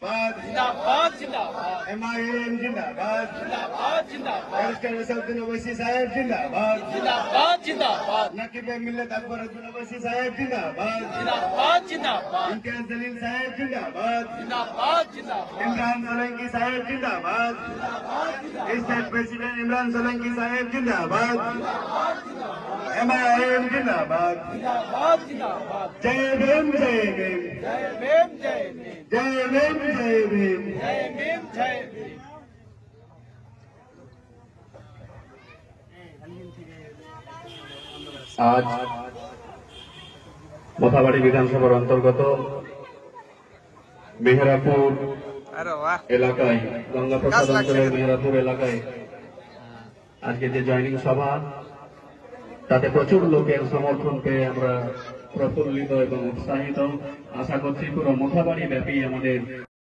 जिंदाबाद जिंदाबाद MIM जिंदाबाद जिंदाबाद जिंदाबाद बैरिस्टर असदुद्दीन ओवैसी साहब जिंदाबाद जिंदाबाद जिंदाबाद नकीब मिल्लत अकबरुद्दीन ओवैसी साहब जिंदाबाद जिंदाबाद जिंदाबाद इम्तियाज जलील साहब जिंदाबाद जिंदाबाद जिंदाबाद इमरान सोलंकी साहब जिंदाबाद स्टेट प्रेसिडेंट इमरान सोलंकी साहब जिंदाबाद MIM जिंदाबाद जिंदाबाद जिंदाबाद जय भीम जय भीम जय भीम जय भीम जय भीम जय भीम जय भीम जय भीम। আজ মোথাবাড়ি বিধানসভার অন্তর্গত মেহেরাপুর এলাকায় গঙ্গাপ্রসাদ অঞ্চলের মেহেরাপুর এলাকায় আজকে যে জয়নিং সভা, তাতে প্রচুর লোকের সমর্থন পেয়ে আমরা প্রফুল্লিত এবং উৎসাহিত। আশা করছি পুরো মোথাবাড়ি ব্যাপী আমাদের